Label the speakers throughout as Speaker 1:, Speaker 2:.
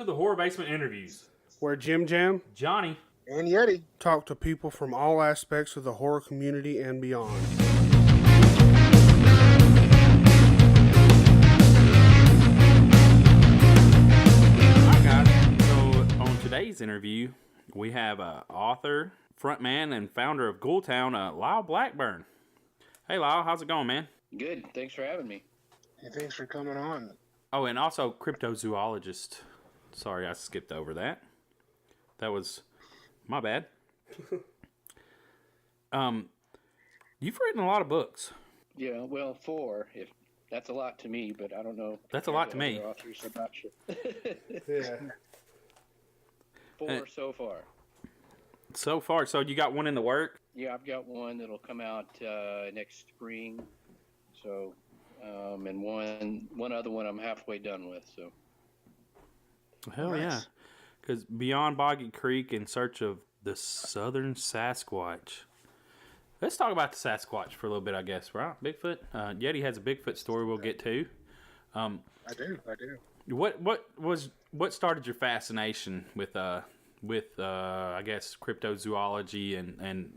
Speaker 1: to the Horror Basement Interviews,
Speaker 2: where JimJam,
Speaker 1: Jonny,
Speaker 3: and Yeti
Speaker 2: talk to people from all aspects of the horror community and beyond.
Speaker 1: Alright guys, so on today's interview, we have author, frontman, and founder of Ghoul Town, Lyle Blackburn. Hey Lyle, how's it going, man?
Speaker 4: Good, thanks for having me.
Speaker 3: Hey, thanks for coming on.
Speaker 1: Oh, and also cryptozoologist. Sorry, I skipped over that. That was my bad. You've written a lot of books.
Speaker 4: Yeah, well, 4. If that's a lot to me, but I don't know.
Speaker 1: That's a lot to me.
Speaker 4: Authors, I'm not sure.
Speaker 2: Yeah.
Speaker 4: 4 so far.
Speaker 1: So far, so you got one in the work?
Speaker 4: Yeah, I've got one that'll come out next spring. So, and one other one I'm halfway done with. So.
Speaker 1: Hell
Speaker 3: Nice.
Speaker 1: yeah. Because Beyond Boggy Creek, in search of the Southern Sasquatch. Let's talk about the Sasquatch for a little bit, I guess, right? Bigfoot. Yeti has a Bigfoot story we'll get to.
Speaker 3: I do.
Speaker 1: What started your fascination with I guess cryptozoology and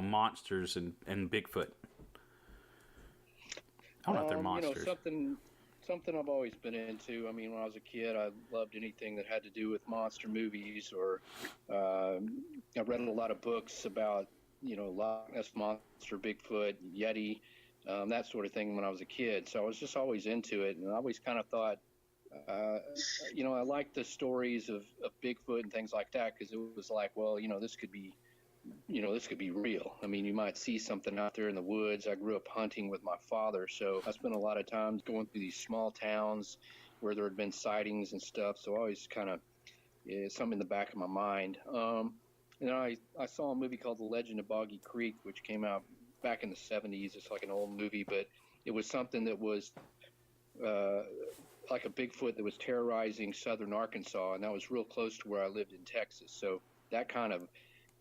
Speaker 1: monsters and Bigfoot? I don't know if they're monsters.
Speaker 4: Something I've always been into. I mean, when I was a kid, I loved anything that had to do with monster movies, or I read a lot of books about, Loch Ness Monster, Bigfoot, Yeti, that sort of thing when I was a kid. So I was just always into it, and I always kind of thought, I liked the stories of Bigfoot and things like that, because it was like, well, this could be real. I mean, you might see something out there in the woods. I grew up hunting with my father, so I spent a lot of time going through these small towns where there had been sightings and stuff. So I always kind of, something in the back of my mind. I saw a movie called The Legend of Boggy Creek, which came out back in the 70s. It's like an old movie, but it was something that was like a Bigfoot that was terrorizing southern Arkansas, and that was real close to where I lived in Texas. So that kind of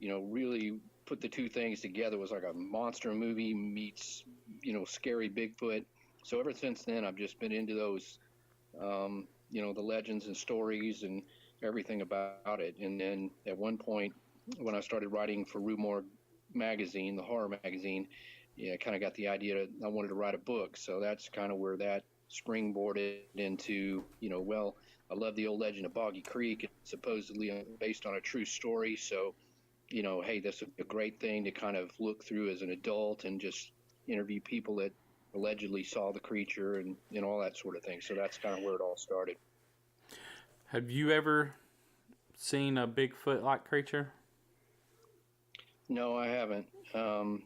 Speaker 4: really put the two things together. It was like a monster movie meets, scary Bigfoot. So ever since then, I've just been into those, the legends and stories and everything about it. And then at one point, when I started writing for Rue Morgue magazine, the horror magazine, I kind of got the idea that I wanted to write a book. So that's kind of where that springboarded into, I love the old legend of Boggy Creek. It's supposedly based on a true story. So, hey, this is a great thing to kind of look through as an adult and just interview people that allegedly saw the creature and all that sort of thing. So that's kind of where it all started.
Speaker 1: Have you ever seen a Bigfoot-like creature?
Speaker 4: No, I haven't. And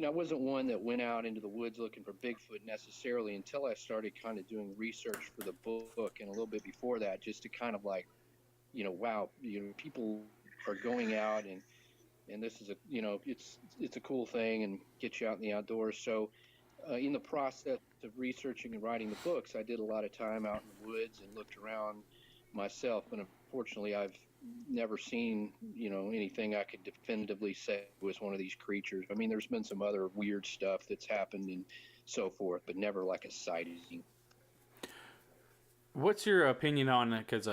Speaker 4: I wasn't one that went out into the woods looking for Bigfoot necessarily until I started kind of doing research for the book, and a little bit before that, just to kind of like, wow, people are going out and this is it's a cool thing and get you out in the outdoors. So in the process of researching and writing the books, I did a lot of time out in the woods and looked around myself. And unfortunately, I've never seen, anything I could definitively say was one of these creatures. I mean, there's been some other weird stuff that's happened and so forth, but never like a sighting.
Speaker 1: What's your opinion on it? Because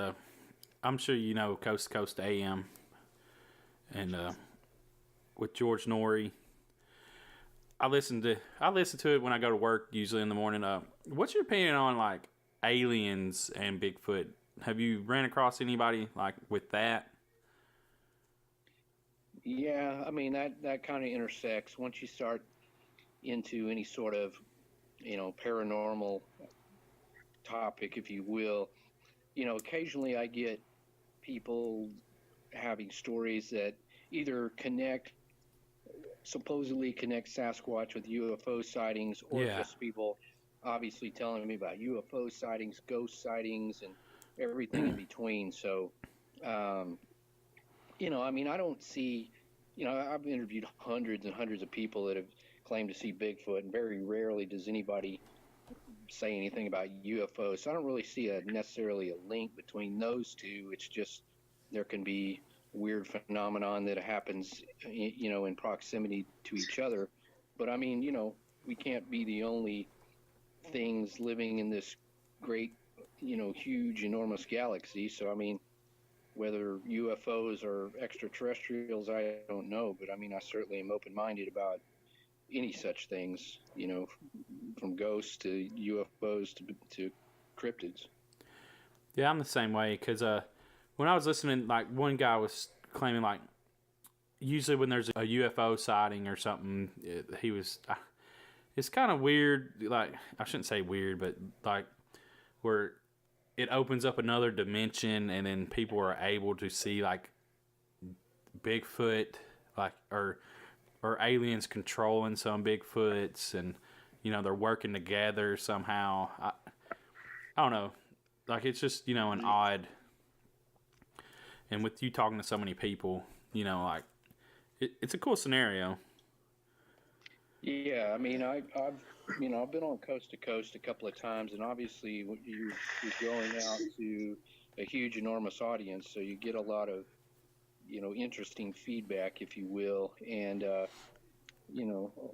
Speaker 1: I'm sure you know Coast to Coast AM and with George Norrie. I listen to it when I go to work, usually in the morning. What's your opinion on like aliens and Bigfoot? Have you ran across anybody like with that?
Speaker 4: Yeah, I mean that kind of intersects once you start into any sort of paranormal topic, if you will. Occasionally I get people having stories that either supposedly connect Sasquatch with UFO sightings, or just people obviously telling me about UFO sightings, ghost sightings, and everything in between. So, I mean, I don't see, I've interviewed hundreds and hundreds of people that have claimed to see Bigfoot, and very rarely does anybody say anything about UFOs. So I don't really see necessarily a link between those two. It's just there can be weird phenomenon that happens, in proximity to each other. But I mean, we can't be the only things living in this great huge, enormous galaxy. So, I mean, whether UFOs or extraterrestrials, I don't know. But I mean, I certainly am open-minded about any such things, from ghosts to UFOs to cryptids.
Speaker 1: Yeah, I'm the same way because when I was listening, like one guy was claiming like usually when there's a UFO sighting or something, he was. It's kind of weird. Like I shouldn't say weird, but like where it opens up another dimension, and then people are able to see like Bigfoot, like or aliens controlling some Bigfoots, and they're working together somehow. I don't know. Like it's just an odd. And with you talking to so many people, like it's a cool scenario.
Speaker 4: Yeah, I mean, I've been on Coast to Coast a couple of times, and obviously you're going out to a huge, enormous audience, so you get a lot of interesting feedback, if you will. And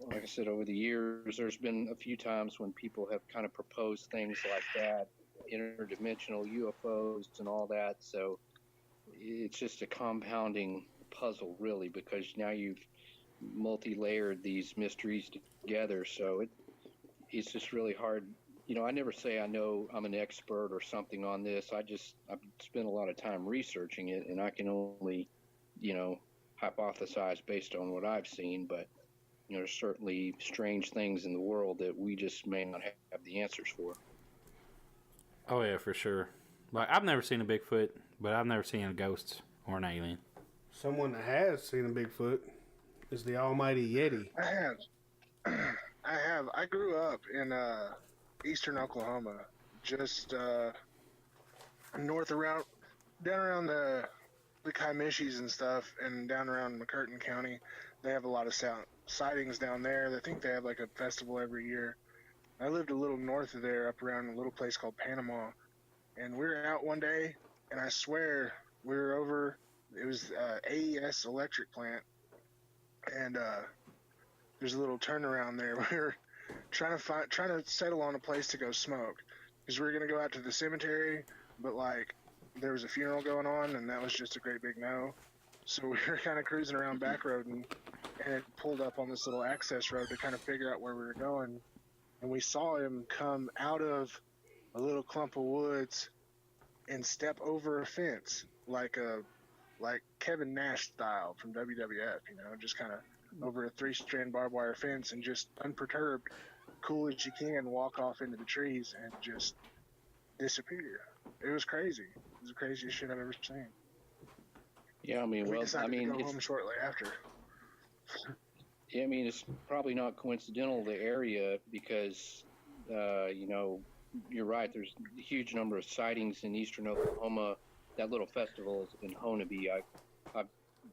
Speaker 4: like I said, over the years, there's been a few times when people have kind of proposed things like that, interdimensional UFOs and all that. So it's just a compounding puzzle, really, because now you've multi-layered these mysteries together. So it's just really hard. I never say I know I'm an expert or something on this. I've spent a lot of time researching it, and I can only, hypothesize based on what I've seen. But there's certainly strange things in the world that we just may not have the answers for.
Speaker 1: Oh yeah, for sure. Like I've never seen a Bigfoot, but I've never seen a ghost or an alien.
Speaker 2: Someone that has seen a Bigfoot is the almighty Yeti.
Speaker 3: I have. I grew up in eastern Oklahoma, just down around the Comanches and stuff, and down around McCurtain County. They have a lot of sightings down there. I think they have like a festival every year. I lived a little north of there, up around a little place called Panama, and we were out one day, and I swear we were over. It was AES electric plant, and there's a little turnaround there. We were trying to settle on a place to go smoke, because we were gonna go out to the cemetery, but like there was a funeral going on, and that was just a great big no. So we were kind of cruising around back road, and it pulled up on this little access road to kind of figure out where we were going. And we saw him come out of a little clump of woods and step over a fence, like Kevin Nash style from WWF, just kind of over a 3-strand barbed wire fence, and just unperturbed, cool as you can, walk off into the trees and just disappear. It was crazy. It was the craziest shit I've ever seen.
Speaker 4: Yeah, I mean,
Speaker 3: we decided to go home shortly after.
Speaker 4: Yeah, I mean, it's probably not coincidental, the area, because, you're right. There's a huge number of sightings in eastern Oklahoma. That little festival is in Honeby.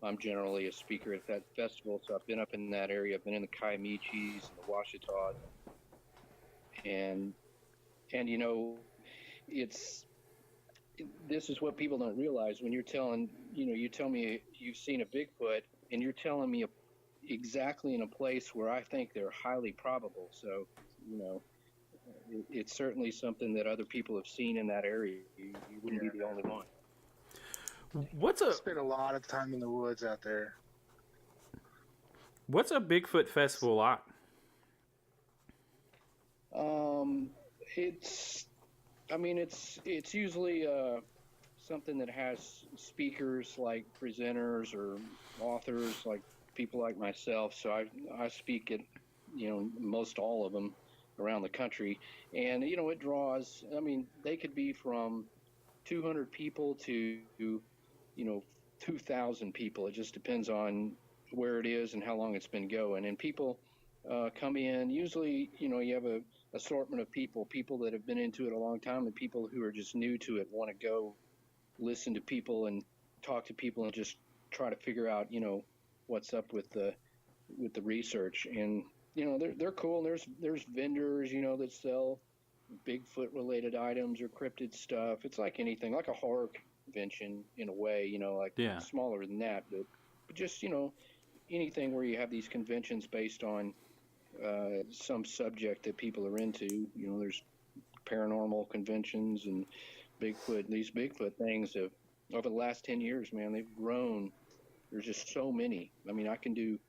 Speaker 4: I'm generally a speaker at that festival, so I've been up in that area. I've been in the Comanches and the Ouachita. And this is what people don't realize when you tell me you've seen a Bigfoot, and you're telling me exactly in a place where I think they're highly probable. So, it's certainly something that other people have seen in that area. You wouldn't be the only one.
Speaker 3: I spent a lot of time in the woods out there.
Speaker 1: What's a Bigfoot festival like?
Speaker 4: It's usually something that has speakers like presenters or authors, like people like myself. So I speak at most all of them around the country, and it draws. I mean, they could be from 200 people to 2,000 people. It just depends on where it is and how long it's been going. And people come in. Usually, you have a assortment of people that have been into it a long time, and people who are just new to it, want to go listen to people and talk to people and just try to figure out what's up with the research. And they're cool. There's vendors that sell Bigfoot related items or cryptid stuff. It's like anything, like a horror convention in a way, smaller than that, but just anything where you have these conventions based on some subject that people are into. There's paranormal conventions and Bigfoot. These Bigfoot things have, over the last 10 years, man, they've grown. There's just so many. I mean, I can do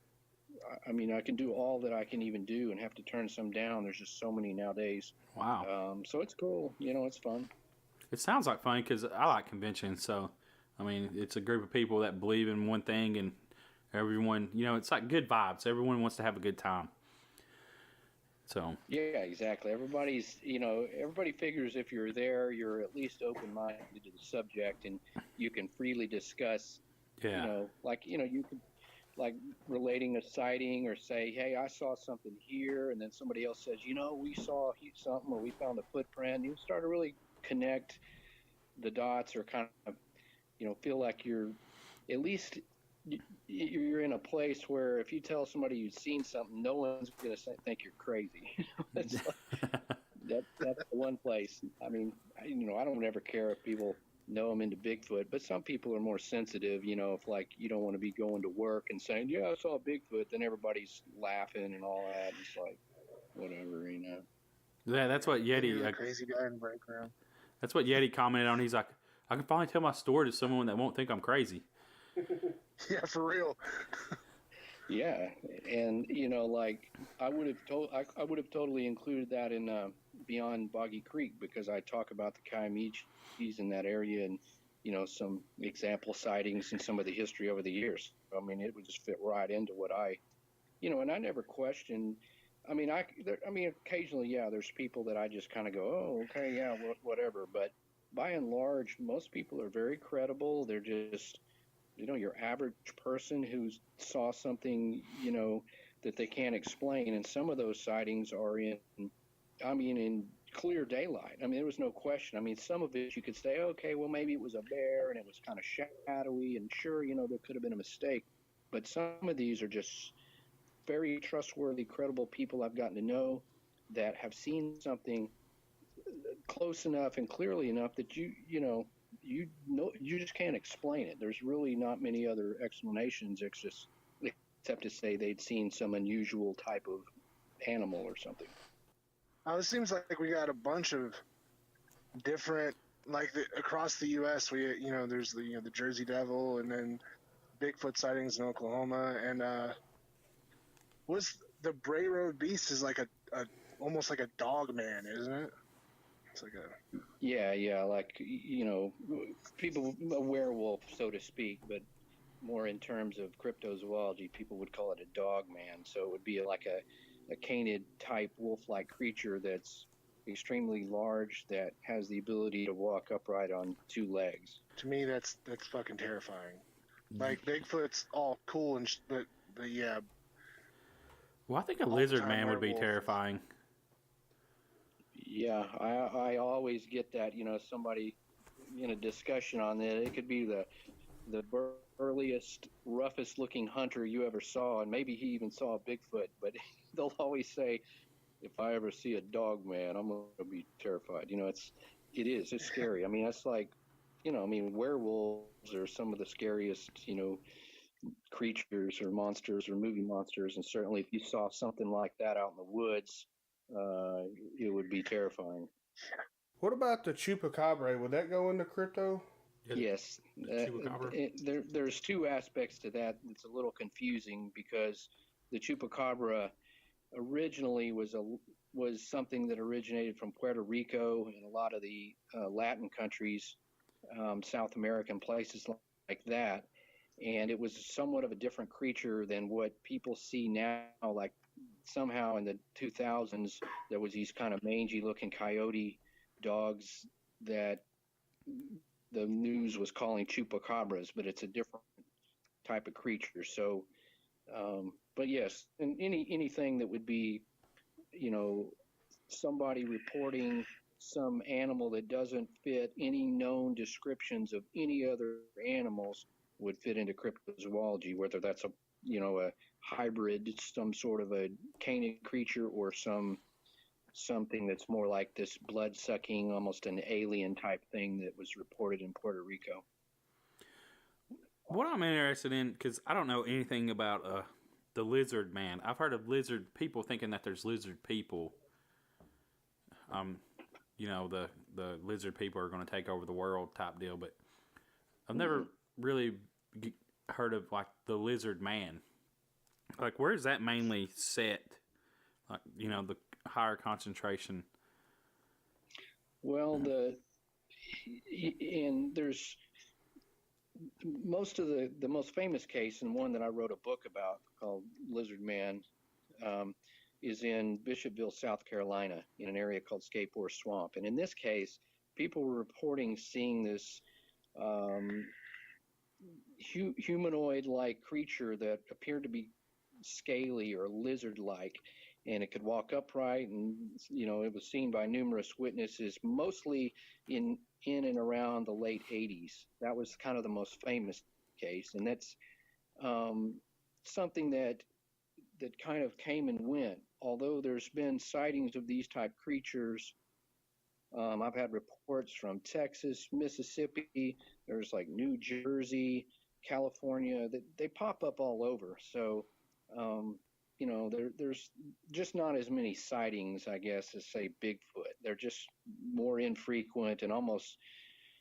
Speaker 4: all that I can even do and have to turn some down. There's just so many nowadays.
Speaker 1: Wow.
Speaker 4: So it's cool. It's fun.
Speaker 1: It sounds like fun because I like conventions. So, I mean, it's a group of people that believe in one thing, and everyone, it's like good vibes. Everyone wants to have a good time. So.
Speaker 4: Yeah, exactly. Everybody figures if you're there, you're at least open-minded to the subject, and you can freely discuss.
Speaker 1: Yeah.
Speaker 4: You could, like, relating a sighting or say, hey, I saw something here, and then somebody else says, we saw something, or we found a footprint. You start to really connect the dots, or kind of, feel like you're at least you're in a place where if you tell somebody you've seen something, no one's going to think you're crazy. That's the one place. I mean, I don't ever care if people know I'm into Bigfoot, but some people are more sensitive, if like you don't want to be going to work and saying, yeah, I saw Bigfoot, then everybody's laughing and all that. It's like, whatever,
Speaker 1: Yeah, that's what Yeti.
Speaker 3: A crazy guy in the background.
Speaker 1: That's what Yeti commented on. He's like, I can finally tell my story to someone that won't think I'm crazy.
Speaker 3: Yeah, for real.
Speaker 4: Yeah, and I would have totally included that in Beyond Boggy Creek, because I talk about the Coyotes in that area, and some example sightings and some of the history over the years. I mean, it would just fit right into what I, and I never questioned. I mean, occasionally, yeah, there's people that I just kind of go, oh, okay, yeah, whatever. But by and large, most people are very credible. They're just, your average person who saw something, that they can't explain. And some of those sightings are in clear daylight. I mean, there was no question. I mean, some of it you could say, okay, well, maybe it was a bear and it was kind of shadowy, and sure, there could have been a mistake. But some of these are just very trustworthy, credible people I've gotten to know that have seen something close enough and clearly enough that you just can't explain it. There's really not many other explanations except to say they'd seen some unusual type of animal or something.
Speaker 3: It seems like we got a bunch of different, across the U.S. We, there's the Jersey Devil, and then Bigfoot sightings in Oklahoma, and was the Bray Road Beast is like a almost like a dog man, isn't it? It's like a
Speaker 4: like people, a werewolf, so to speak, but more in terms of cryptozoology, people would call it a dog man. So it would be like a canid type wolf-like creature that's extremely large, that has the ability to walk upright on two legs.
Speaker 3: To me, that's fucking terrifying. Like, Bigfoot's all cool but yeah.
Speaker 1: Well, I think a lizard man would be terrifying.
Speaker 4: Yeah, I always get that, somebody in a discussion on that. It could be the burliest, roughest looking hunter you ever saw, and maybe he even saw a Bigfoot, but they'll always say, if I ever see a dog man, I'm going to be terrified. It's scary. I mean, that's like, werewolves are some of the scariest, creatures or monsters or movie monsters, and certainly if you saw something like that out in the woods, it would be terrifying.
Speaker 2: What about the chupacabra? Would that go into crypto?
Speaker 4: Yes. There's two aspects to that. It's a little confusing because the chupacabra originally was something that originated from Puerto Rico and a lot of the Latin countries, South American places like that. And it was somewhat of a different creature than what people see now. Like, somehow in the 2000s, there was these kind of mangy-looking coyote dogs that the news was calling chupacabras, but it's a different type of creature. So, but yes, and anything that would be, somebody reporting some animal that doesn't fit any known descriptions of any other animals would fit into cryptozoology, whether that's a hybrid, some sort of a canid creature, or something that's more like this blood-sucking, almost an alien type thing that was reported in Puerto Rico.
Speaker 1: What I'm interested in, because I don't know anything about the lizard man. I've heard of lizard people thinking that there's lizard people. you know, the lizard people are going to take over the world type deal. But I've never really heard of like the lizard man. Like, where is that mainly set? Like, you know, the higher concentration.
Speaker 4: Well, there's most of the most famous case, and one that I wrote a book about called Lizard Man, is in Bishopville, South Carolina, in an area called Skateboard Swamp. And in this case, people were reporting seeing this humanoid-like creature that appeared to be scaly or lizard-like, and it could walk upright, and you know, it was seen by numerous witnesses, mostly in and around the late 80s. That was kind of the most famous case, and that's something that kind of came and went. Although there's been sightings of these type creatures, I've had reports from Texas, Mississippi, there's like New Jersey, California, that they pop up all over. So, you know, there's just not as many sightings, I guess, as say Bigfoot. They're just more infrequent, and almost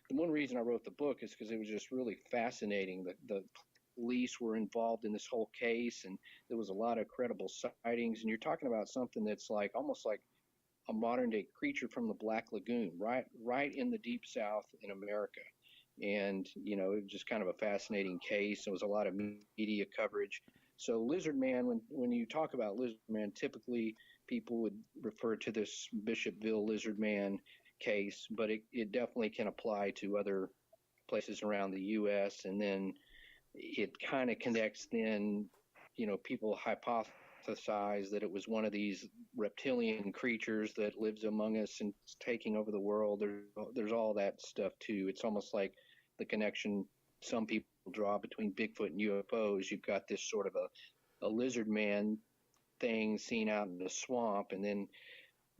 Speaker 4: the one reason I wrote the book is because it was just really fascinating. The police were involved in this whole case, and there was a lot of credible sightings. And you're talking about something that's like almost like a modern day creature from the Black Lagoon, right in the deep South in America. And, you know, it was just kind of a fascinating case. There was a lot of media coverage. So Lizard Man, when you talk about Lizard Man, typically people would refer to this Bishopville Lizard Man case, but it definitely can apply to other places around the U.S. And then it kind of connects then, you know, people hypothesize that it was one of these reptilian creatures that lives among us and is taking over the world. There's all that stuff too. It's almost like the connection some people draw between Bigfoot and UFOs. You've got this sort of a lizard man thing seen out in the swamp, and then,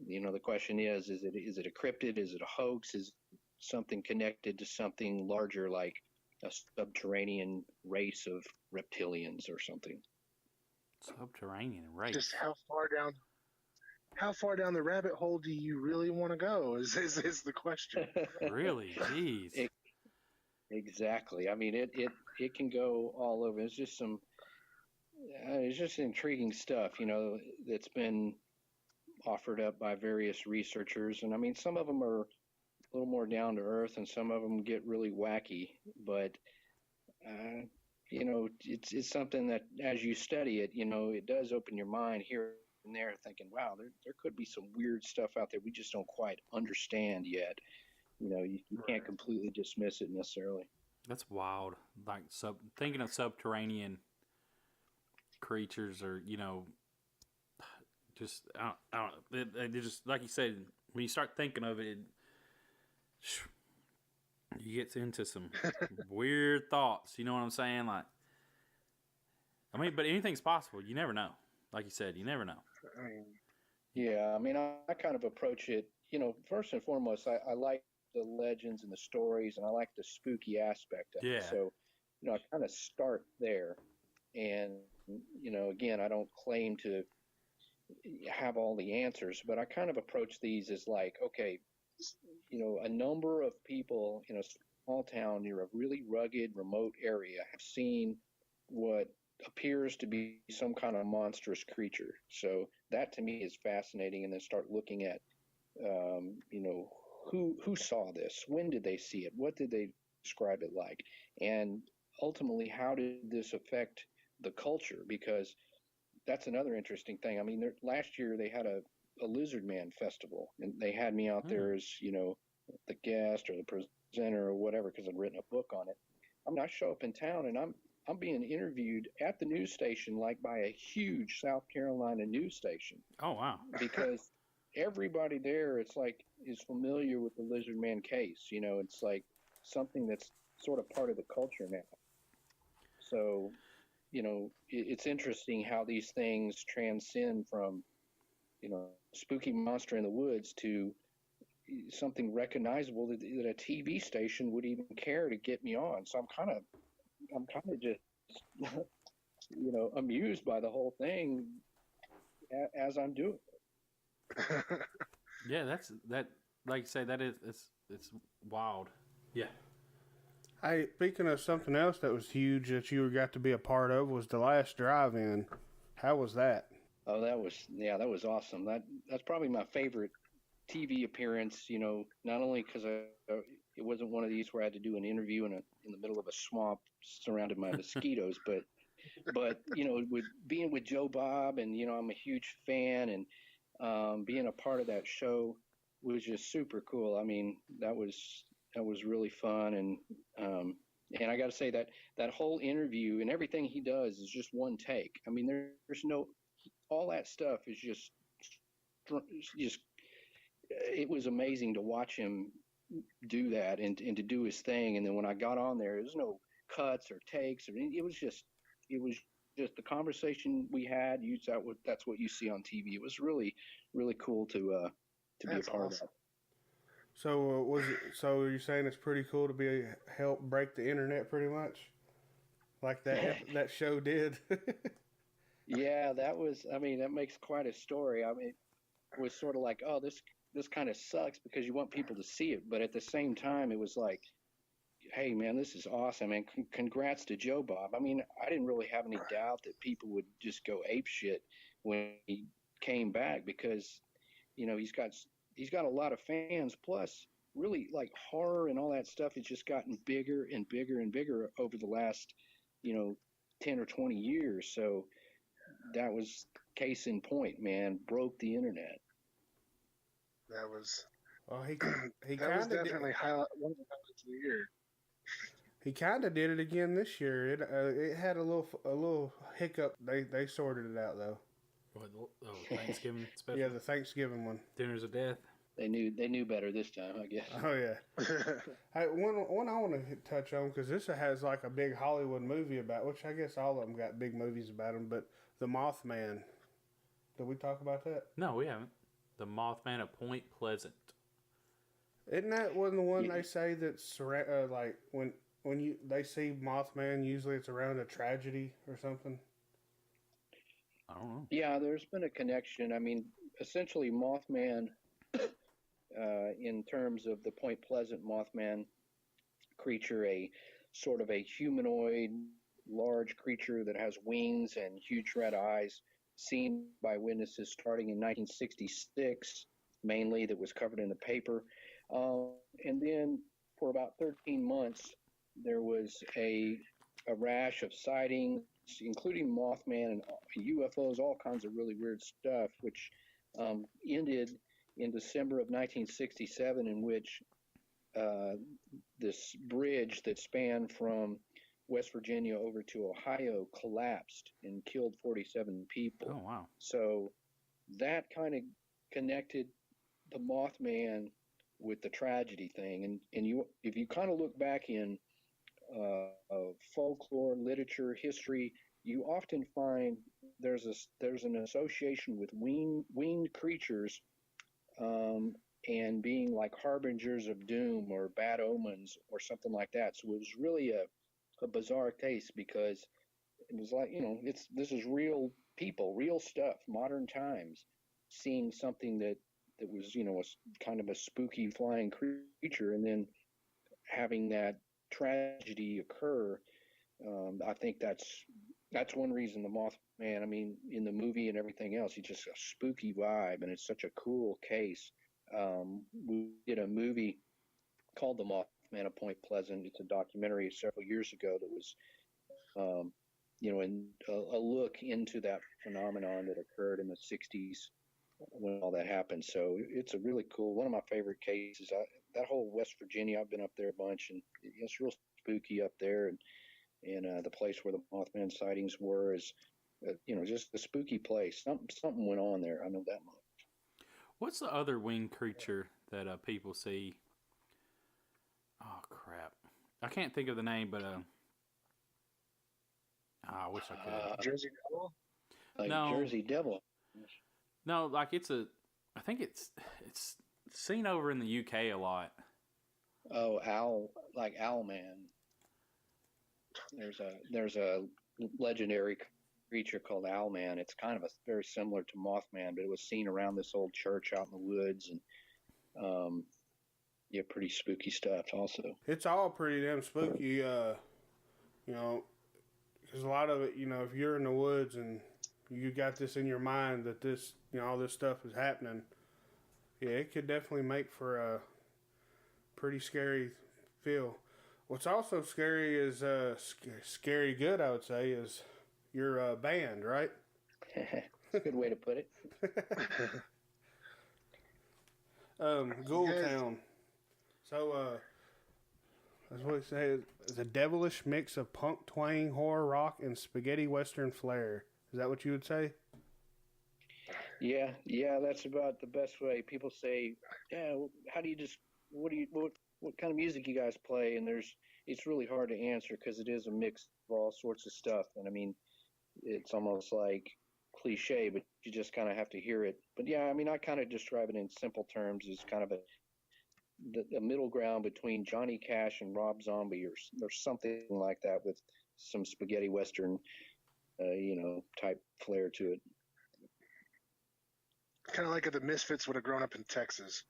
Speaker 4: you know, the question is it a cryptid? Is it a hoax? Is it something connected to something larger, like a subterranean race of reptilians or something?
Speaker 1: Subterranean race.
Speaker 3: Just how far down the rabbit hole do you really want to go? Is the question.
Speaker 1: Really? Jeez.
Speaker 4: Exactly. I mean, it can go all over. It's just it's just intriguing stuff, you know, that's been offered up by various researchers. And I mean, some of them are a little more down to earth, and some of them get really wacky. But you know, it's something that as you study it, you know, it does open your mind here and there, thinking, wow, there could be some weird stuff out there we just don't quite understand yet. You know, you can't completely dismiss it necessarily. That's
Speaker 1: wild. Like thinking of subterranean creatures, or, you know, just I don't know. It just, like you said, when you start thinking of it, you get into some weird thoughts. You know what I'm saying? Like, I mean, but anything's possible. You never know. Like you said, you never know.
Speaker 4: Yeah, I mean, I kind of approach it, you know, first and foremost, I like the legends and the stories, and I like the spooky aspect of it. So, you know, I kind of start there. And, you know, again, I don't claim to have all the answers, but I kind of approach these as like, okay, you know, a number of people in a small town near a really rugged, remote area have seen what appears to be some kind of monstrous creature. So that to me is fascinating. And then start looking at, you know, who saw this? When did they see it? What did they describe it like? And ultimately, how did this affect the culture? Because that's another interesting thing. I mean, last year they had a Lizard Man festival, and they had me out there as, you know, the guest or the presenter or whatever, because I'd written a book on it. I mean, I show up in town and I'm being interviewed at the news station, like by a huge South Carolina news station.
Speaker 1: Oh, wow.
Speaker 4: Because everybody there, it's like, is familiar with the Lizard Man case. You know, it's like something that's sort of part of the culture now. So, you know, it's interesting how these things transcend from, you know, spooky monster in the woods to something recognizable that a TV station would even care to get me on. So I'm kind of just, you know, amused by the whole thing as I'm doing it.
Speaker 1: Yeah, like you say, that is it's wild. Yeah.
Speaker 2: Hey, speaking of something else that was huge that you got to be a part of was the last drive-in. How was that?
Speaker 4: Oh, that was awesome. That's probably my favorite TV appearance. You know, not only because it wasn't one of these where I had to do an interview in the middle of a swamp surrounded by mosquitoes, but you know, with being with Joe Bob, and you know, I'm a huge fan, and being a part of that show was just super cool. I mean, that was really fun, and I got to say that whole interview and everything he does is just one take. I mean, there's no, all that stuff is just it was amazing to watch him do that and to do his thing. And then when I got on there's no cuts or takes, or it was just the conversation we had. That's what you see on TV. It was really, really cool to be a part of that.
Speaker 2: So So you're saying it's pretty cool to be help break the internet, pretty much, like that show did.
Speaker 4: Yeah, that was. I mean, that makes quite a story. I mean, it was sort of like, oh, this kind of sucks because you want people to see it, but at the same time, it was like, hey, man, this is awesome, and congrats to Joe Bob. I mean, I didn't really have any doubt that people would just go ape shit when he came back, because you know he's got a lot of fans. Plus, really, like, horror and all that stuff has just gotten bigger and bigger and bigger over the last, you know, 10 or 20 years. So that was case in point, man. Broke the internet.
Speaker 3: That was
Speaker 2: Well, he
Speaker 3: that was
Speaker 2: kind of
Speaker 3: definitely one of the highlights of the year.
Speaker 2: he kind of did it again this year. It had a little hiccup. They sorted it out though.
Speaker 1: What, Thanksgiving special?
Speaker 2: Yeah, the Thanksgiving one.
Speaker 1: Dinners of Death.
Speaker 4: They knew better this time, I guess.
Speaker 2: Oh yeah. Hey, one I want to touch on, because this has like a big Hollywood movie about, which I guess all of them got big movies about them, but the Mothman. Did we talk about that?
Speaker 1: No, we haven't. The Mothman of Point Pleasant.
Speaker 2: Isn't that one the one they say that's like when they see Mothman, usually it's around a tragedy or something?
Speaker 1: I don't know.
Speaker 4: Yeah, there's been a connection. I mean, essentially, Mothman, in terms of the Point Pleasant Mothman creature, a sort of a humanoid, large creature that has wings and huge red eyes, seen by witnesses starting in 1966, mainly, that was covered in the paper. And then for about 13 months, there was a rash of sightings, including Mothman and UFOs, all kinds of really weird stuff, which ended in December of 1967, in which this bridge that spanned from West Virginia over to Ohio collapsed and killed 47 people.
Speaker 1: Oh, wow.
Speaker 4: So that kind of connected the Mothman with the tragedy thing. And you, if you kind of look back in folklore, literature, history, you often find there's an association with winged creatures and being like harbingers of doom or bad omens or something like that. So it was really a bizarre case, because it was like, you know, this is real people, real stuff, modern times, seeing something that was, you know, a kind of a spooky flying creature, and then having that tragedy occur. I think that's one reason the Mothman, I mean, in the movie and everything else, he's just a spooky vibe, and it's such a cool case. We did a movie called The Mothman of Point Pleasant. It's a documentary several years ago that was, you know, a look into that phenomenon that occurred in the 60s when all that happened. So it's a really cool, one of my favorite cases. That whole West Virginia, I've been up there a bunch, and it's real spooky up there. And the place where the Mothman sightings were is, you know, just a spooky place. Something went on there. I know that much.
Speaker 1: What's the other winged creature that people see? Oh, crap. I can't think of the name, but I wish I could.
Speaker 3: Jersey Devil?
Speaker 4: Like
Speaker 1: No.
Speaker 4: Jersey Devil.
Speaker 1: No, like I think it's seen over in the UK a lot.
Speaker 4: Oh, Owlman. There's a legendary creature called Owlman. It's kind of very similar to Mothman, but it was seen around this old church out in the woods, and Yeah, pretty spooky stuff also.
Speaker 2: It's all pretty damn spooky, you know, because a lot of it, you know, if you're in the woods and you got this in your mind that this, you know, all this stuff is happening, yeah, it could definitely make for a pretty scary feel. What's also scary is, scary good, I would say, is your band, right?
Speaker 4: Good way to put it.
Speaker 2: Ghoul Town. So, that's what it says. It's a devilish mix of punk, twang, horror, rock, and spaghetti western flair. Is that what you would say?
Speaker 4: Yeah, that's about the best way. People say, "Yeah, how do you just what kind of music you guys play?" And it's really hard to answer because it is a mix of all sorts of stuff. And I mean, it's almost like cliche, but you just kind of have to hear it. But yeah, I mean, I kind of describe it in simple terms as kind of the middle ground between Johnny Cash and Rob Zombie, or something like that, with some spaghetti western, type flair to it.
Speaker 3: Kind of like if the Misfits would have grown up in Texas.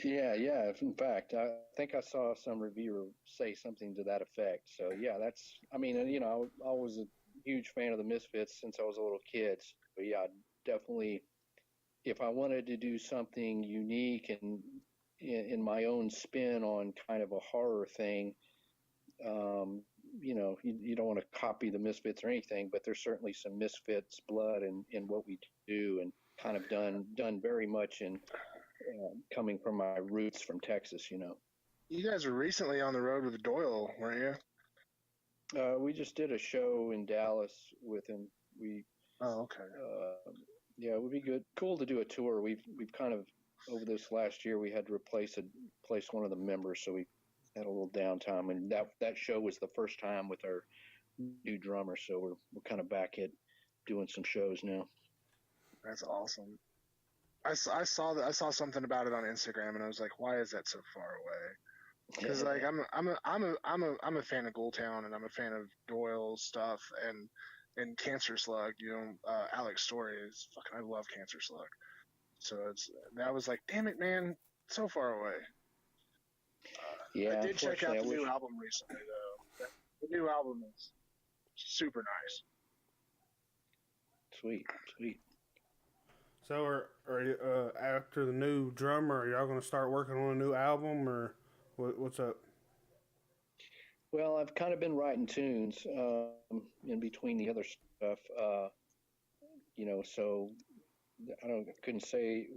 Speaker 4: Yeah. In fact, I think I saw some reviewer say something to that effect. So yeah, I was a huge fan of the Misfits since I was a little kid. But yeah, definitely, if I wanted to do something unique and in my own spin on kind of a horror thing, you don't want to copy the Misfits or anything, but there's certainly some Misfits blood in what we do, and kind of done very much in coming from my roots from Texas.
Speaker 3: You guys were recently on the road with Doyle, weren't you?
Speaker 4: We just did a show in Dallas with him.
Speaker 3: Oh, okay.
Speaker 4: Yeah, it would be cool to do a tour. We've kind of, over this last year, we had to replace one of the members, so we had a little downtime, and that show was the first time with our new drummer, so we're kind of back at doing some shows now.
Speaker 3: That's awesome. I saw something about it on Instagram, and I was like, why is that so far away? Because like I'm a fan of Ghoul Town, and I'm a fan of Doyle's stuff, and Cancer Slug. Alex Story is fucking. I love Cancer Slug. So I was like, damn it, man, so far away.
Speaker 4: Yeah,
Speaker 3: I did check out the new album recently, though. The new album is super nice.
Speaker 4: Sweet.
Speaker 2: So, are after the new drummer, are y'all going to start working on a new album, or what's up?
Speaker 4: Well, I've kind of been writing tunes in between the other stuff, so I couldn't say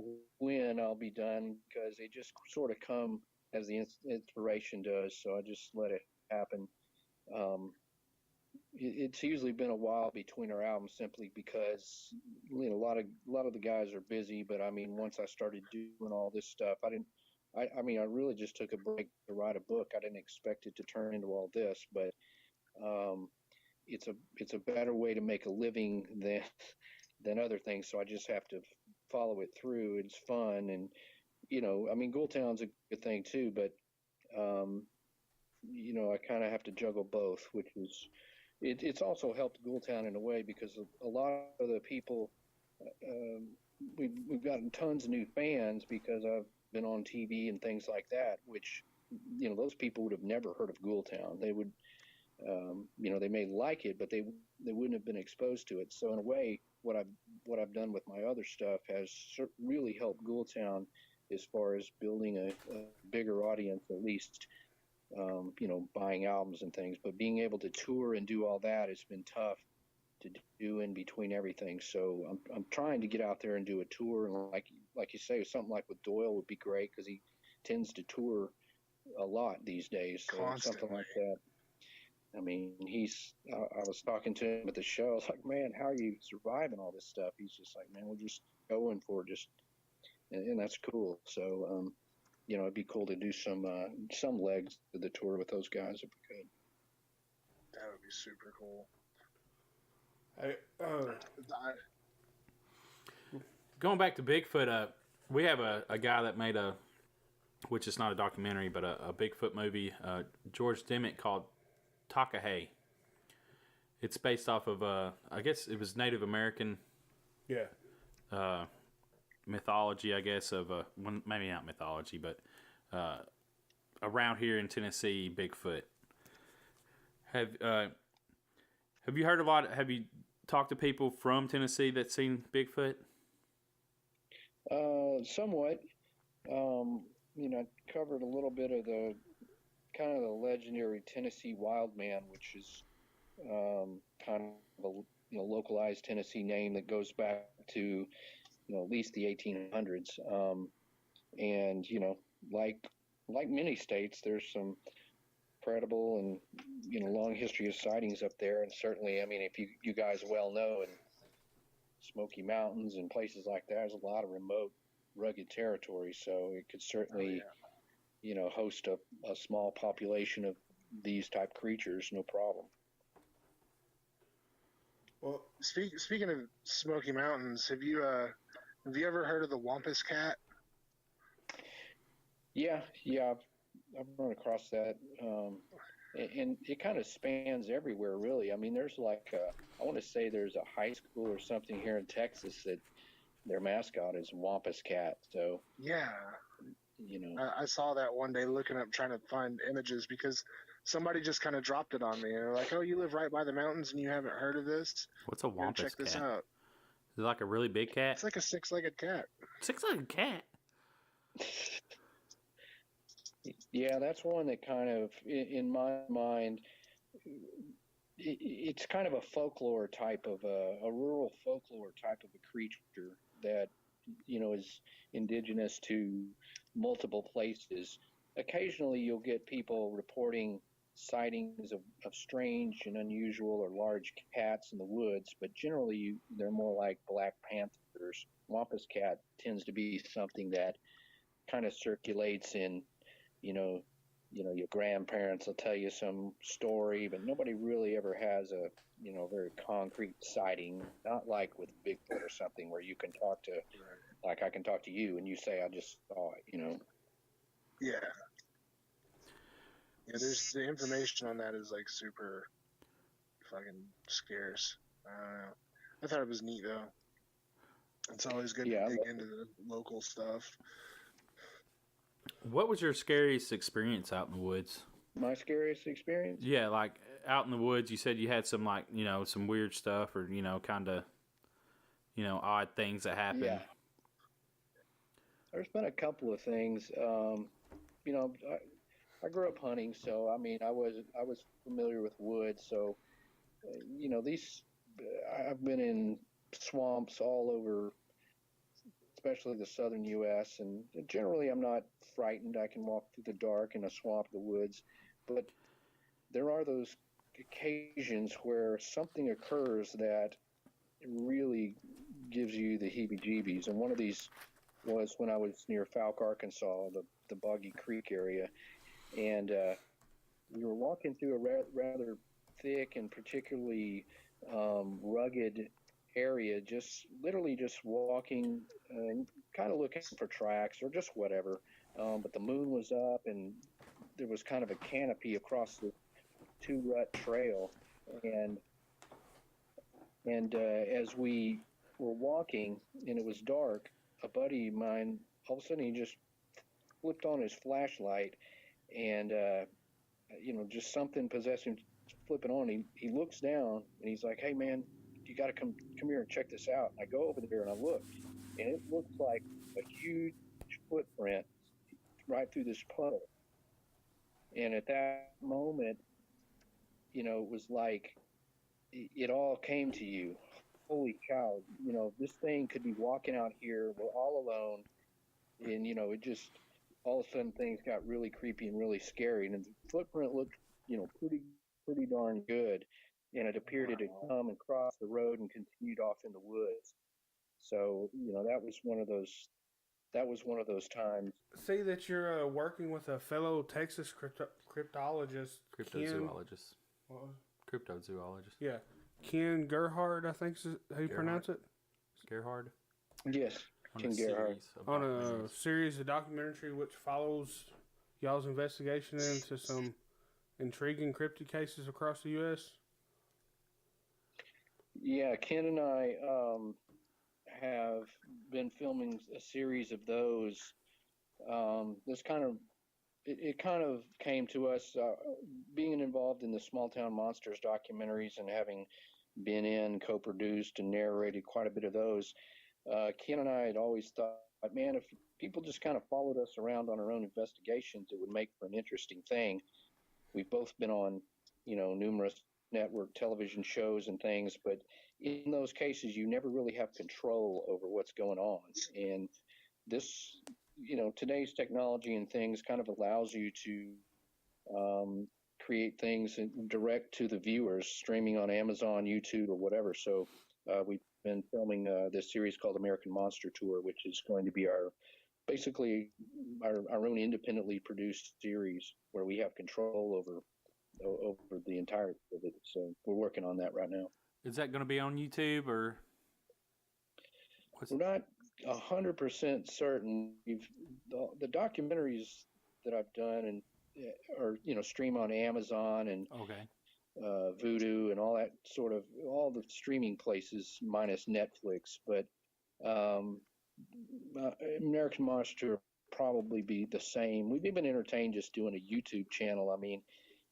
Speaker 4: when I'll be done, because they just sort of come as the inspiration does. So I just let it happen. It's usually been a while between our albums, simply because a lot of the guys are busy. But I mean, once I started doing all this stuff, I really just took a break to write a book. I didn't expect it to turn into all this, but it's a better way to make a living than other things. So I just have to follow it through. It's fun, and Ghoul Town's a good thing too, but I kind of have to juggle both, which is it's also helped Ghoul Town in a way, because a lot of the people we've gotten tons of new fans because I've been on TV and things like that, which those people would have never heard of Ghoul Town. They would they may like it, but they wouldn't have been exposed to it. So in a way, what I've done with my other stuff has really helped Ghoul Town as far as building a bigger audience, at least buying albums and things. But being able to tour and do all that has been tough to do in between everything. So I'm trying to get out there and do a tour, and like you say, something like with Doyle would be great, because he tends to tour a lot these days. So
Speaker 3: constantly.
Speaker 4: Something like that. I mean, I was talking to him at the show. I was like, man, how are you surviving all this stuff? He's just like, man, we're just going for it, and that's cool. So, it'd be cool to do some legs to the tour with those guys if we could.
Speaker 3: That would be super cool.
Speaker 1: Going back to Bigfoot, we have a guy that made which is not a documentary, but a Bigfoot movie, George Dimmick, called Takahe. It's based off of I guess it was Native American.
Speaker 2: Yeah.
Speaker 1: mythology, I guess, of maybe not mythology, but around here in Tennessee, Bigfoot. Have you heard a lot? Have you talked to people from Tennessee that's seen Bigfoot?
Speaker 4: Somewhat. Covered a little bit of the kind of the legendary Tennessee wild man, which is kind of a localized Tennessee name that goes back to at least the 1800s. And like many states, there's some credible and long history of sightings up there. And certainly, I mean, if you guys well know, in Smoky Mountains and places like that, there's a lot of remote, rugged territory. So it could certainly host a small population of these type creatures, no problem.
Speaker 3: Well, speaking of Smoky Mountains, have you ever heard of the Wampus cat?
Speaker 4: Yeah, I've run across that, and it kind of spans everywhere, really. I mean, there's I want to say there's a high school or something here in Texas that their mascot is Wampus cat. So
Speaker 3: yeah, I saw that one day looking up, trying to find images because somebody just kind of dropped it on me. And they're like, "Oh, you live right by the mountains and you haven't heard of this?
Speaker 1: What's a Wampus cat?
Speaker 3: Check this out."
Speaker 1: Is it like a really big cat?
Speaker 3: It's like a six-legged cat.
Speaker 1: Six-legged cat?
Speaker 4: Yeah, that's one that kind of, in my mind, it's kind of a folklore type of a rural folklore type of a creature that, is indigenous to multiple places. Occasionally you'll get people reporting sightings of strange and unusual or large cats in the woods, but generally they're more like black panthers. Wampus cat tends to be something that kind of circulates in, your grandparents will tell you some story, but nobody really ever has a, very concrete sighting, not like with Bigfoot or something where you can talk to, like I can talk to you and you say, I just saw it,
Speaker 3: Yeah. Yeah, there's the information on that is like super fucking scarce. I don't know. I thought it was neat though. It's always good to dig into the local stuff.
Speaker 1: What was your scariest experience out in the woods?
Speaker 4: My scariest experience?
Speaker 1: Yeah, like out in the woods, you said you had some some weird stuff or, kind of, odd things that happened.
Speaker 4: Yeah. There's been a couple of things. I grew up hunting, so I mean, I was familiar with woods. So, I've been in swamps all over, especially the southern U.S. And generally, I'm not frightened. I can walk through the dark in a swamp, the woods, but there are those occasions where something occurs that really gives you the heebie-jeebies. And one of these was when I was near Fouke, Arkansas, the Boggy Creek area. And we were walking through a rather thick and particularly rugged area, literally just walking and kind of looking for tracks or just whatever. But the moon was up and there was kind of a canopy across the two-rut trail. And as we were walking and it was dark, a buddy of mine, all of a sudden he just flipped on his flashlight and, just something possessed him, flipping on. He looks down and he's like, "Hey man, you got to come here and check this out." And I go over there and I look, and it looks like a huge footprint right through this puddle. And at that moment, it was like it all came to you. Holy cow, this thing could be walking out here. We're all alone. And, it just, all of a sudden things got really creepy and really scary. And the footprint looked, pretty darn good. And it appeared it had come and crossed the road and continued off in the woods. So, that was one of those times.
Speaker 2: See that you're working with a fellow Texas cryptologist.
Speaker 1: Cryptozoologist.
Speaker 2: What?
Speaker 1: Cryptozoologist.
Speaker 2: Yeah. Ken Gerhard, I think is how you pronounce it.
Speaker 1: Gerhard?
Speaker 4: Yes, Ken Gerhard.
Speaker 2: On a series of documentary which follows y'all's investigation into some intriguing cryptid cases across the U.S.
Speaker 4: Yeah, Ken and I have been filming a series of those. This kind of it kind of came to us being involved in the Small Town Monsters documentaries and having been in, co-produced, and narrated quite a bit of those. Ken and I had always thought, man, if people just kind of followed us around on our own investigations, it would make for an interesting thing. We've both been on, numerous network television shows and things, but in those cases, you never really have control over what's going on. And this, today's technology and things kind of allows you to create things direct to the viewers, streaming on Amazon, YouTube, or whatever. So we've been filming this series called American Monster Tour, which is going to be basically our own independently produced series where we have control over the entirety of it. So we're working on that right now.
Speaker 1: Is that going to be on YouTube or?
Speaker 4: We're not 100% certain. The documentaries that I've done and or stream on Amazon and Vudu and all that sort of all the streaming places minus Netflix, but American Monster will probably be the same. We've even entertained just doing a YouTube channel. I mean,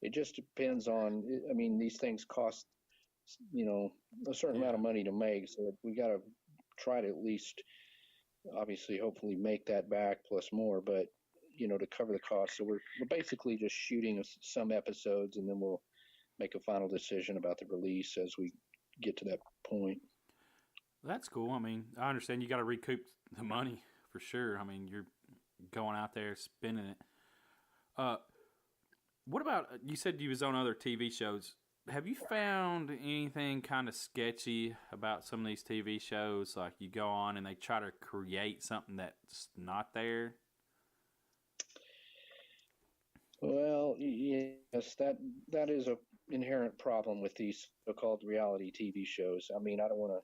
Speaker 4: it just depends on. I mean, these things cost a certain amount of money to make, so we got to try to at least, obviously, hopefully make that back plus more, but to cover the cost. So we're basically just shooting some episodes, and then we'll make a final decision about the release as we get to that point.
Speaker 1: That's cool. I mean, I understand you got to recoup the money for sure. I mean, you're going out there spending it. What about, you said you was on other TV shows. Have you found anything kind of sketchy about some of these TV shows? Like you go on and they try to create something that's not there?
Speaker 4: Well, yes, that is a inherent problem with these so-called reality TV shows. I mean, I don't want to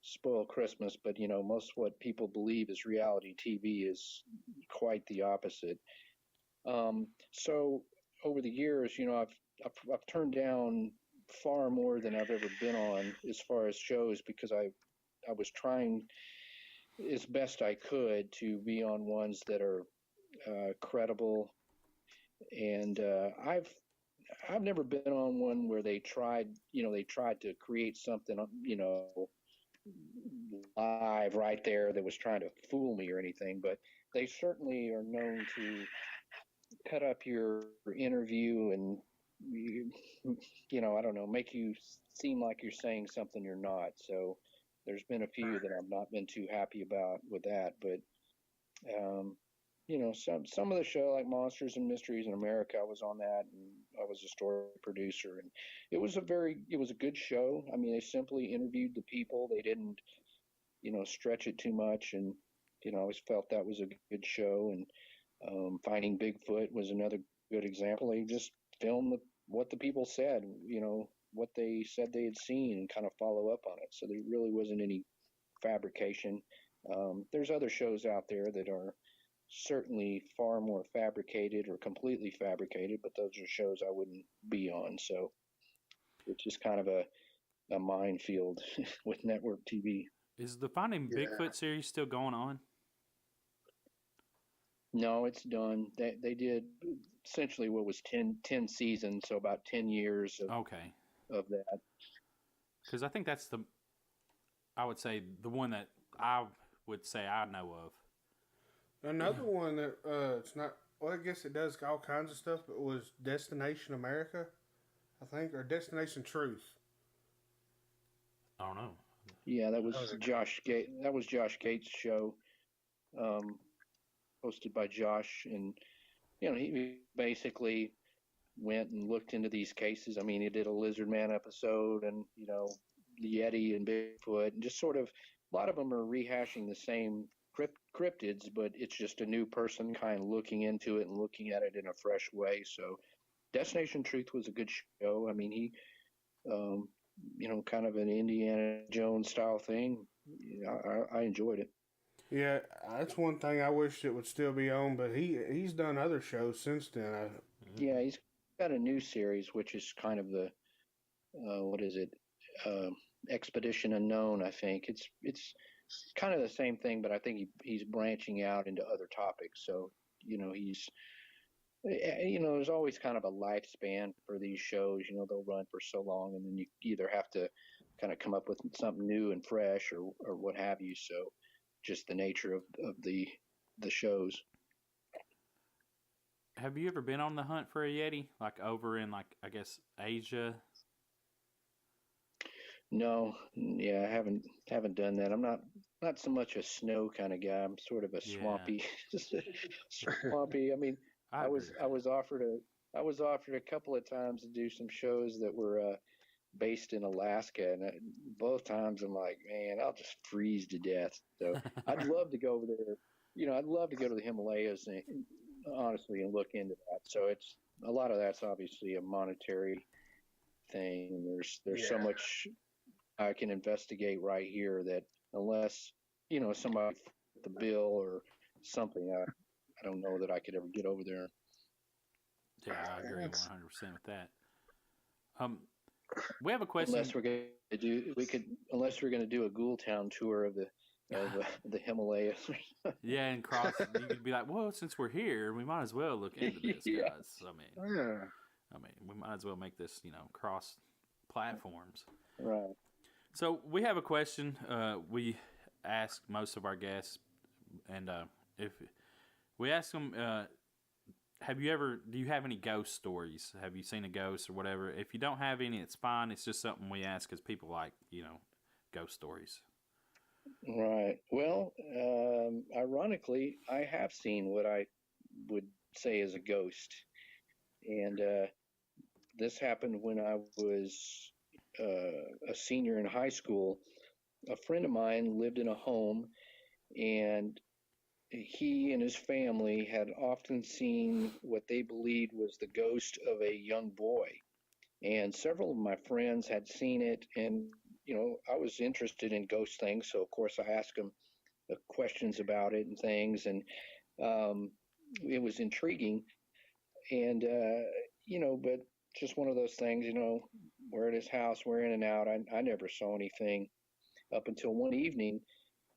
Speaker 4: spoil Christmas, but most what people believe is reality TV is quite the opposite. So over the years, I've turned down far more than I've ever been on as far as shows because I was trying as best I could to be on ones that are credible, and I've never been on one where they tried to create something live right there that was trying to fool me or anything, but they certainly are known to cut up your interview and I don't know, make you seem like you're saying something you're not. So there's been a few that I've not been too happy about with that, but some of the show like Monsters and Mysteries in America, I was on that, and I was a story producer, and it was a good show. I mean, they simply interviewed the people. They didn't stretch it too much, and I always felt that was a good show. And Finding Bigfoot was another good example. They just filmed what the people said, what they said they had seen, and kind of follow up on it. So there really wasn't any fabrication. There's other shows out there that are certainly far more fabricated or completely fabricated, but those are shows I wouldn't be on. So it's just kind of a minefield with network TV.
Speaker 1: Is the Finding Bigfoot series still going on?
Speaker 4: No, it's done. They did essentially what was 10 seasons, so about 10 years of that.
Speaker 2: Because I think that's I would say, the one that I would say I know of. Another one that it's not, well, I guess it does all kinds of stuff, but it was Destination America, I think, or Destination Truth.
Speaker 1: I don't know.
Speaker 4: Yeah, that was Josh Gates. That was Josh Gates' show, hosted by Josh, and he basically went and looked into these cases. I mean, he did a Lizard Man episode, and the Yeti and Bigfoot, and just sort of a lot of them are rehashing the same cryptids, but it's just a new person kind of looking into it and looking at it in a fresh way. So Destination Truth was a good show. I mean, he kind of an Indiana Jones style thing. I enjoyed it.
Speaker 2: Yeah, that's one thing I wish it would still be on, but he's done other shows since then.
Speaker 4: Yeah, he's got a new series, which is kind of the what is it? Expedition Unknown, I think. It's kind of the same thing, but I think he's branching out into other topics. So, there's always kind of a lifespan for these shows. They'll run for so long, and then you either have to kind of come up with something new and fresh, or what have you. So, just the nature of the shows.
Speaker 1: Have you ever been on the hunt for a Yeti, like over in, like, I guess, Asia?
Speaker 4: No, yeah, I haven't done that. I'm not so much a snow kind of guy. I'm sort of a swampy, swampy. I mean, I was offered a couple of times to do some shows that were based in Alaska, and both times I'm like, man, I'll just freeze to death. So I'd love to go over there. I'd love to go to the Himalayas and honestly and look into that. So it's a lot of that's obviously a monetary thing. There's so much I can investigate right here that unless somebody fit the bill or something, I don't know that I could ever get over there.
Speaker 1: Yeah, I agree 100% with that. We have a question.
Speaker 4: Unless we're going to do a Ghoul Town tour of the Himalayas.
Speaker 1: Yeah, and cross. You could be like, well, since we're here, we might as well look into this, guys. I mean, we might as well make this, cross platforms.
Speaker 4: Right.
Speaker 1: So we have a question. We ask most of our guests, and if we ask them, do you have any ghost stories? Have you seen a ghost or whatever? If you don't have any, it's fine. It's just something we ask because people like, ghost stories.
Speaker 4: Right. Well, ironically, I have seen what I would say is a ghost. And this happened when I was a senior in high school. A friend of mine lived in a home, and he and his family had often seen what they believed was the ghost of a young boy. And several of my friends had seen it, and I was interested in ghost things, so of course I asked them questions about it and things, and it was intriguing. And but just one of those things, we're at his house, we're in and out. I never saw anything up until one evening.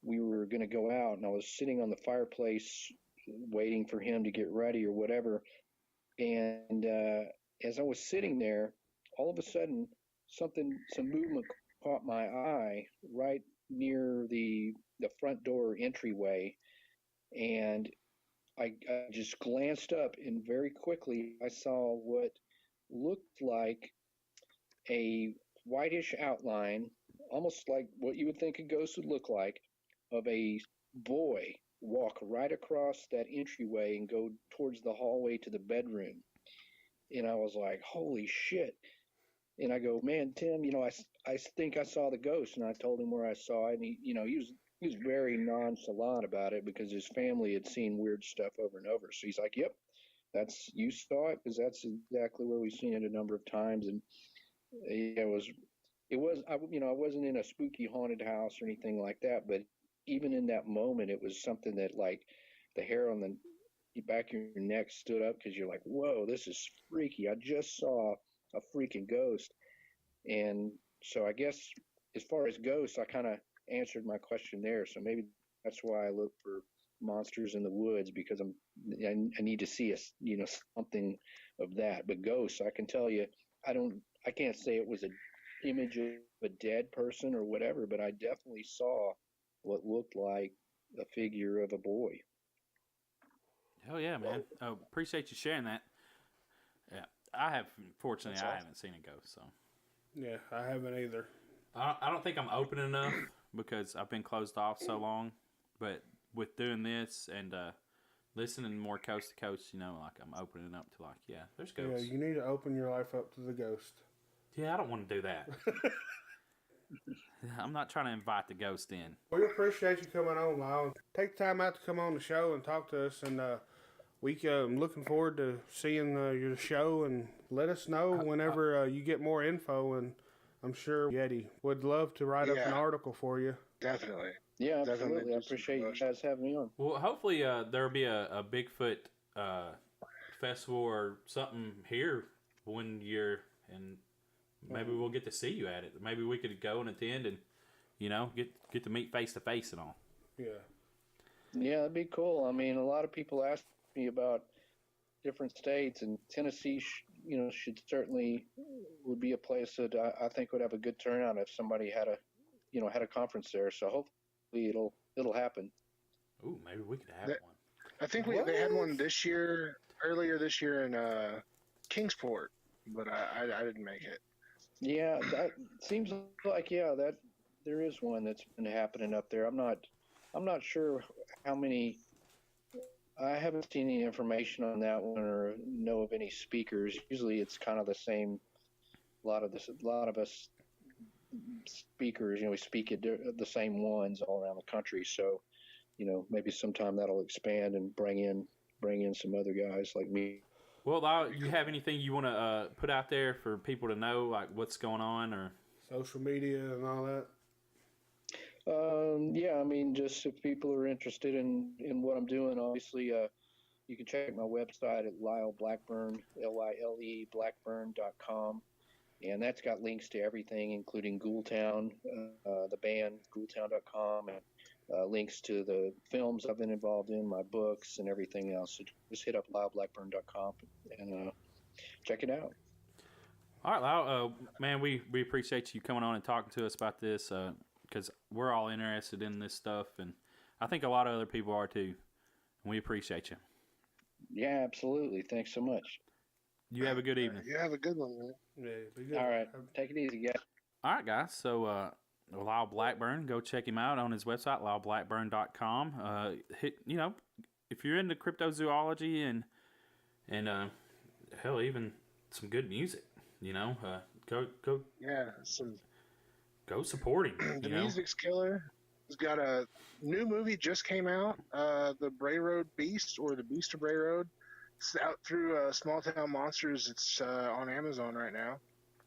Speaker 4: We were going to go out, and I was sitting on the fireplace waiting for him to get ready or whatever. And as I was sitting there, all of a sudden, some movement caught my eye right near the front door entryway. And I just glanced up, and very quickly I saw what looked like a whitish outline, almost like what you would think a ghost would look like, of a boy walk right across that entryway and go towards the hallway to the bedroom. And I was like, holy shit. And I go, man, Tim, I think I saw the ghost. And I told him where I saw it. And he was very nonchalant about it because his family had seen weird stuff over and over. So he's like, yep, you saw it, because that's exactly where we've seen it a number of times. And I wasn't in a spooky haunted house or anything like that, but even in that moment, it was something that, like, the hair on the back of your neck stood up, because you're like, whoa, this is freaky. I just saw a freaking ghost. And so I guess as far as ghosts, I kind of answered my question there. So maybe that's why I look for monsters in the woods, because I need to see something of that. But ghosts, I can tell you, I can't say it was an image of a dead person or whatever, but I definitely saw what looked like a figure of a boy.
Speaker 1: Hell yeah, man. Oh, appreciate you sharing that. Yeah, fortunately, I haven't seen a ghost, so.
Speaker 2: Yeah, I haven't either.
Speaker 1: I don't think I'm open enough because I've been closed off so long, but with doing this and listening more coast to coast, like, I'm opening up to, like, yeah, there's ghosts.
Speaker 2: Yeah, you need to open your life up to the ghost.
Speaker 1: Yeah, I don't want to do that. I'm not trying to invite the ghost in.
Speaker 2: We appreciate you coming on, Lyle. Take time out to come on the show and talk to us, and I'm looking forward to seeing your show, and let us know whenever you get more info, and I'm sure Yeti would love to write up an article for you.
Speaker 3: Definitely.
Speaker 4: Yeah, absolutely. I appreciate you guys having me on.
Speaker 1: Well, hopefully there'll be a Bigfoot festival or something here one year, and maybe we'll get to see you at it. Maybe we could go and attend and, get to meet face to face and all.
Speaker 2: Yeah.
Speaker 4: Yeah, that'd be cool. I mean, a lot of people ask me about different states, and Tennessee, should certainly would be a place that I think would have a good turnout if somebody had a conference there. So hopefully it'll happen.
Speaker 1: Ooh, maybe we could have one.
Speaker 3: I think they had one earlier this year in Kingsport, but I didn't make it.
Speaker 4: Yeah, that seems like that there is one that's been happening up there. I'm not sure how many. I haven't seen any information on that one or know of any speakers. Usually, it's kind of the same. A lot of us speakers, we speak at the same ones all around the country. So, maybe sometime that'll expand and bring in some other guys like me.
Speaker 1: Well, Lyle, you have anything you want to put out there for people to know, like what's going on or
Speaker 2: social media and all that?
Speaker 4: Yeah, I mean, just if people are interested in what I'm doing, obviously, you can check my website at Lyle Blackburn, Lyle Blackburn.com. And that's got links to everything, including Ghoul Town, the band, ghoultown.com, and links to the films I've been involved in, my books, and everything else. So just hit up lyleblackburn.com and check it out.
Speaker 1: All right, Lyle, man, we appreciate you coming on and talking to us about this because we're all interested in this stuff, and I think a lot of other people are too. And we appreciate you.
Speaker 4: Yeah, absolutely. Thanks so much.
Speaker 1: You have a good evening.
Speaker 3: You have a good one, man.
Speaker 2: Yeah, be good.
Speaker 4: All right. Take it easy, guys.
Speaker 1: All right, guys. So, Lyle Blackburn, go check him out on his website, lyleblackburn.com. If you're into cryptozoology and hell, even some good music, go.
Speaker 3: Yeah,
Speaker 1: go support him.
Speaker 3: The music's killer. He's got a new movie just came out, The Bray Road Beast, or The Beast of Bray Road. It's out through Small Town Monsters. It's on Amazon right now.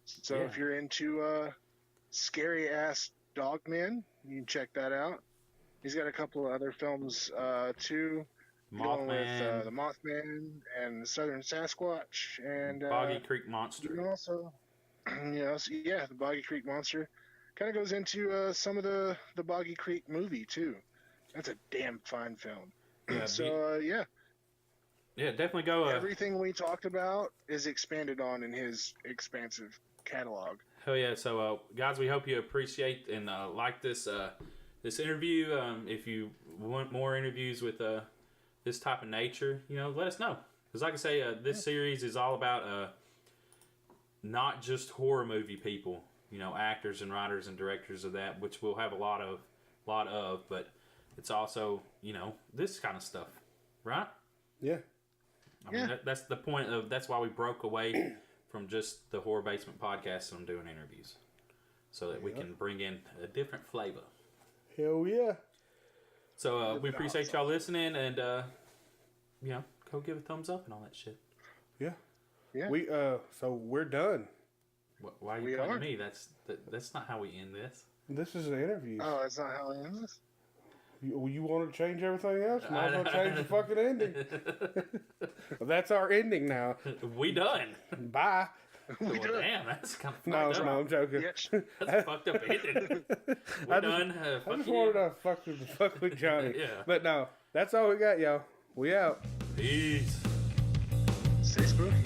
Speaker 3: So if you're into scary ass dogmen, you can check that out. He's got a couple of other films too.
Speaker 1: Mothman,
Speaker 3: with the Mothman and the Southern Sasquatch and
Speaker 1: Boggy Creek Monster.
Speaker 3: You can also, the Boggy Creek Monster kind of goes into some of the Boggy Creek movie too. That's a damn fine film. Yeah.
Speaker 1: Yeah, definitely go.
Speaker 3: Everything we talked about is expanded on in his expansive catalog.
Speaker 1: Hell yeah! So, guys, we hope you appreciate and like this this interview. If you want more interviews with this type of nature, let us know. Because, like I say, this series is all about not just horror movie people, actors and writers and directors of that, which we'll have a lot of, but it's also, this kind of stuff, right?
Speaker 2: Yeah.
Speaker 1: I mean, that's the point of, that's why we broke away from just the Horror Basement podcast and doing interviews. So that we can bring in a different flavor.
Speaker 2: Hell yeah.
Speaker 1: So we appreciate y'all listening and, go give a thumbs up and all that shit.
Speaker 2: Yeah.
Speaker 3: Yeah.
Speaker 2: So we're done.
Speaker 1: Why are you cutting me? That's not how we end this.
Speaker 2: This is an interview.
Speaker 3: Oh, that's not how it ends?
Speaker 2: You want to change everything else? Might as well change the fucking ending. Well, that's our ending now.
Speaker 1: We done.
Speaker 2: Bye.
Speaker 3: We done.
Speaker 1: Damn, that's kind of fucked up.
Speaker 2: No, I'm joking.
Speaker 3: Yes.
Speaker 1: That's a fucked up ending. We're done.
Speaker 2: I just wanted to fuck with Johnny.
Speaker 1: Yeah.
Speaker 2: But no, that's all we got, y'all. We out.
Speaker 1: Peace.
Speaker 3: Stay spooky.